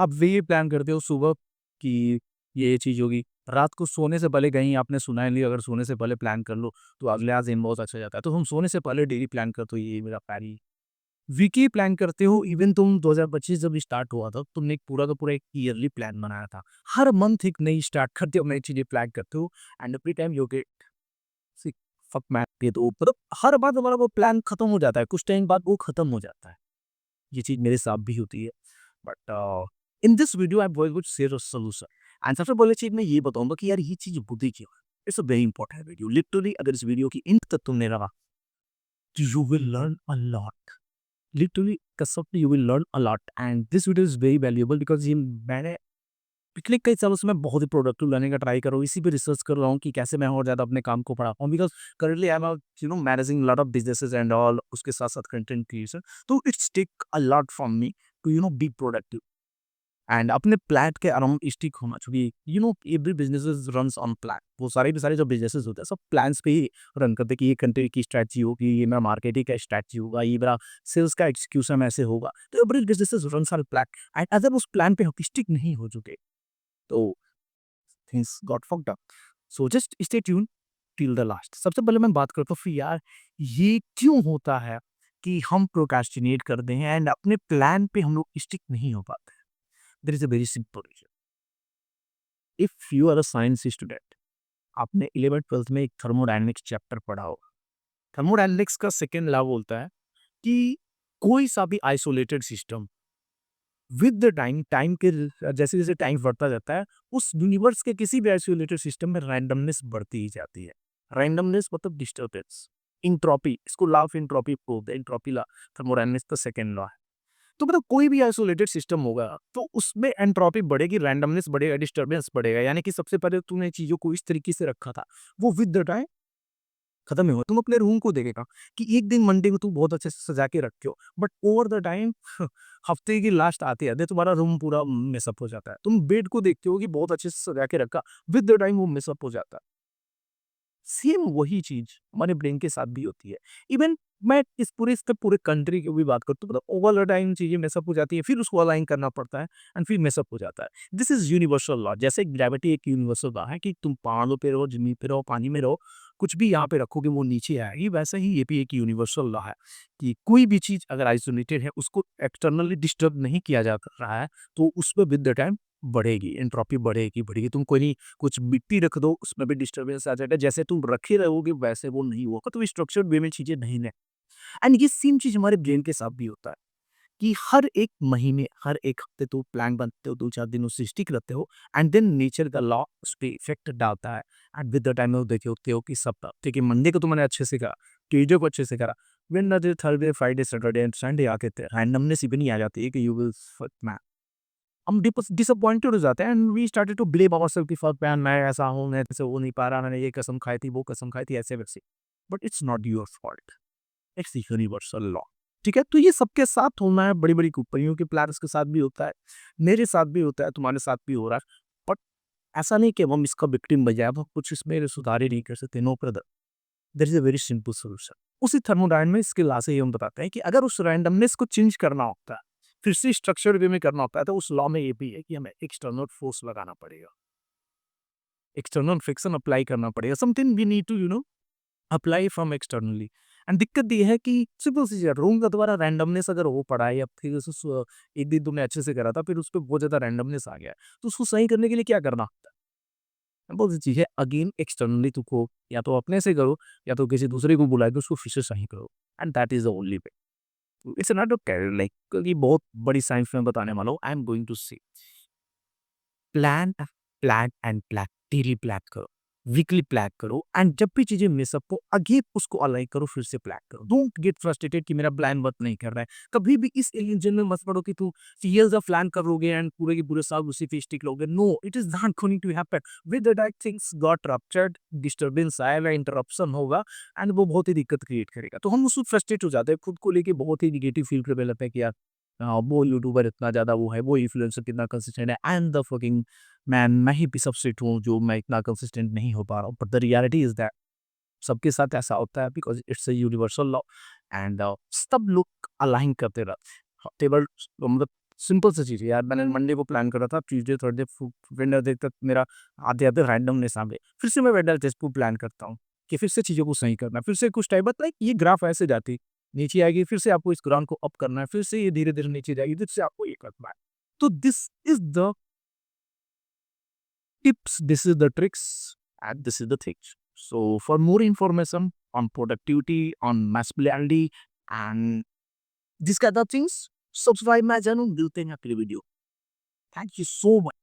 आप ये प्लान करते हो सुबह कि ये चीज़ होगी, रात को सोने से पहले कहीं आपने सुना ही नहीं, अगर सोने से पहले प्लान कर लो, तो अगले आज दिन बहुत अच्छा जाता है। तो हम सोने से पहले डेली प्लान करते हो, ये मेरा प्लान है। वीकली प्लान करते हो, इवन तुम 2025 जब स्टार्ट हुआ था, तुमने एक पूरा का पूरा एक ईयरली प्लान बनाया था। हर मंथ एक नई स्टार्ट करते हो, नई चीज़ें प्लान करते हो and every time you get sick fuck man ये तो मतलब हर बार तुम्हारा वो प्लान खत्म हो जाता है, कुछ टाइम बाद वो खत्म हो जाता है। ये चीज़ मेरे साथ भी होती है। But in this video I am going to share a solution and सबसे पहले चीज़ मैं ये बताऊँगा कि यार ये चीज़ होती क्यों है? It's a very important video. Literally अगर इस वीडियो की एंड तक तुमने रहा, you will learn a lot. Literally कसम से you will learn a lot and this video is very valuable because ये मैंने पिछले कई सालों से मैं बहुत ही प्रोडक्टिव रहने का ट्राई कर रहा हूँ। इसी पे रिसर्च कर रहा हूँ कि कैसे मैं और ज़्यादा अपने काम को बढ़ा पाऊँ because currently I am managing lot of businesses and all उसके साथ-साथ कंटेंट क्रिएशन। तो it's take a lot from me to be productive and अपने प्लान के अराउंड स्टिक होना चाहिए। Every businesses runs on plan. वो सारे के सारे जो बिज़नेसेस होते हैं सब प्लान्स पे ही रन करते हैं कि ये कंटेंट की स्ट्रैटेजी होगी, ये मेरा मार्केटिंग का स्ट्रैटेजी होगा, ये मेरा सेल्स का एग्जीक्यूशन ऐसे होगा। तो every businesses runs on plan and अगर उस प्लान पे हम स्टिक नहीं हो चुके तो things got fucked up. So just stay tune till the last. सबसे पहले मैं बात करता हूँ फिर यार ये क्यों होता है कि हम प्रोक्रास्टिनेट करते हैं एंड अपने प्लान पे हम लोग स्टिक नहीं हो पाते। There is a very simple reason. If you are a science student, आपने 11th-12th में एक थर्मोडायनेमिक्स चैप्टर पढ़ा होगा। थर्मोडायनेमिक्स का सेकेंड लॉ बोलता है कि कोई सा भी isolated system with the time time के जैसे जैसे टाइम बढ़ता जाता है उस यूनिवर्स के किसी भी आइसोलेटेड सिस्टम में रैंडमनेस बढ़ती ही जाती है। रैंडमनेस मतलब डिस्टर्बेंस। इंट्रोपी, इसको लॉ ऑफ इंट्रोपी बोलते हैं। इंट्रोपी लॉ थर्मोडायनेमिक्स का सेकेंड लॉ है। तो मतलब कोई भी आइसोलेटेड सिस्टम होगा तो उसमें एंट्रोपी बढ़ेगी, रैंडमनेस बढ़ेगा, डिस्टर्बेंस बढ़ेगा। यानी कि सबसे पहले तूने चीजों को इस तरीके से रखा था, वो विद द टाइम खत्म नहीं हुआ। तुम अपने रूम को देखेगा कि एक दिन मंडे को तुम बहुत अच्छे से सजा के रखे हो, बट ओवर द टाइम हफ्ते की लास्ट आते-आते तुम्हारा रूम पूरा मेसअप हो जाता है। तुम बेड को देखते हो कि बहुत अच्छे से सजा के रखा, विद द टाइम वो मेसअप हो जाता है। सेम वही चीज़ हमारे ब्रेन के साथ भी होती है। इवन मैं इस पूरे कंट्री की भी बात करूँ तो मतलब ओवर द टाइम चीज़ें मेसअप हो जाती है, फिर उसको अलाइन करना पड़ता है एंड फिर मेसअप हो जाता है। This is universal law. जैसे ग्रेविटी एक यूनिवर्सल लॉ है कि तुम पहाड़ों पे रहो, ज़मीन पे रहो, पानी में रहो, कुछ भी यहाँ पे रखोगे वो नीचे आएगी। वैसे ही ये भी एक यूनिवर्सल लॉ है कि कोई भी चीज़ अगर आइसोलेटेड है, उसको एक्सटर्नली डिस्टर्ब नहीं किया जा रहा है, तो उसमें विद द टाइम बढ़ेगी, एंट्रोपी बढ़ेगी, बढ़ेगी। तुम कोई नहीं कुछ मिट्टी रख दो, उसमें भी डिस्टर्बेंस आ जाएगा। जैसे तुम रखे रहोगे वैसे वो नहीं होगा, तो स्ट्रक्चर्ड वे में चीज़ें नहीं है। एंड ये सेम चीज़ हमारे ब्रेन के साथ भी होता है कि हर एक महीने, हर एक हफ्ते तो प्लान बनाते हो, 2-4 दिन उससे स्टिक रहते हो एंड देन नेचर का लॉ उस पे इफ़ेक्ट डालता है एंड विद द टाइम वो देखे होते हो कि सब ठीक है, मंडे को तो मैंने अच्छे से करा, ट्यूसडे को अच्छे से करा, Wednesday, Thursday, Friday, Saturday and Sunday आके थे रैंडमनेस इतनी आ जाती है कि यू विल फक मैन। हम डिसअपॉइंटेड हो जाते हैं and we started to blame ourself कि फक मैन मैं ऐसा हूँ, मैं ऐसे हो नहीं पा रहा, मैंने ये कसम खाई थी, वो कसम खाई थी, ऐसे-वैसे। But it's not your fault, it's the universal law. ठीक है? तो ये सबके साथ होना है, बड़ी-बड़ी कंपनियों के प्लान्स के साथ भी होता है, मेरे साथ भी होता है, तुम्हारे साथ भी हो रहा है। बट ऐसा नहीं कि अब हम इसका विक्टिम बन जाए, अब हम कुछ इसमें सुधार ही नहीं कर सकते। No brother, there is a very simple solution. उसी थर्मोडायनामिक्स के लॉ से ये हम बताते हैं कि अगर उस रैंडमनेस को चेंज करना होता है, फिर से स्ट्रक्चर्ड वे में करना होता है, तो उस लॉ में ये भी है कि हमें एक्सटर्नल फोर्स लगाना पड़ेगा। एक्सटर्नल फ्रिक्शन अप्लाई करना पड़ेगा। Something we need to apply from externally. And दिक्कत ये है कि सिंपल सी चीज़ है, रूम का तुम्हारा रैंडमनेस अगर हो पड़ा है या फिर एक दिन तुमने अच्छे से करा था, फिर उस पे बहुत ज़्यादा रैंडमनेस आ गया है, तो उसको सही करने के लिए क्या करना होता है? सिंपल सी चीज़ है, अगेन एक्सटर्नली तुमको या तो अपने से करो या तो किसी दूसरे को बुला के उसको फिर से सही करो and that is the only way. It's not a career like कि बहुत बड़ी साइंस में बताने वाला हूँ। I am going to say plan plan and plan daily plan करो, वीकली प्लान करो एंड जब भी चीजें मिसअप हो अगेन उसको अलाइन करो, फिर से प्लान करो। डोंट गेट फ्रस्ट्रेटेड कि मेरा प्लान वर्क नहीं कर रहा है। कभी भी इस इल्यूजन में मत पड़ो कि तू ईयर्स ऑफ प्लान करोगे एंड पूरे के पूरे साल उसी पे स्टिक लोगे। No, it is not going to happen. With the time things got ruptured, disturbance आएगा, इंटरप्शन होगा एंड वो बहुत ही दिक्कत क्रिएट करेगा। तो हम उसको फ्रस्ट्रेट हो जाते हैं, खुद को लेके बहुत ही निगेटिव फील करने लगते हैं कि यार वो यूट्यूबर इतना ज़्यादा वो है, वो इन्फ्लुएंसर कितना कंसिस्टेंट है, I am the fucking man, मैं ही पिस अप सिट हूँ जो मैं इतना कंसिस्टेंट नहीं हो पा रहा हूँ। But the reality is that सबके साथ ऐसा होता है because it's a universal law and सब लोग अलाइन करते रहते हैं। टेबल मतलब सिंपल सी चीज़ है यार, मैंने मंडे को प्लान करा था, ट्यूसडे, थर्सडे, वेडनेसडे तक मेरा आधे-आधे रैंडमनेस आ गए। फिर से मैं वेडनेसडे को प्लान करता हूँ कि फिर से चीज़ों को सही करना है। फिर से कुछ टाइम बाद लाइक ये ग्राफ ऐसे जाती है, नीचे आएगी, फिर से आपको इस ग्राफ को अप करना है, फिर से ये धीरे-धीरे नीचे जाएगी, फिर से आपको ये करना है। तो this is the tips, this is the tricks, and this is the things. So, for more information on productivity, on masculinity, and these kind of things, subscribe my channel. We'll take a video. Thank you so much.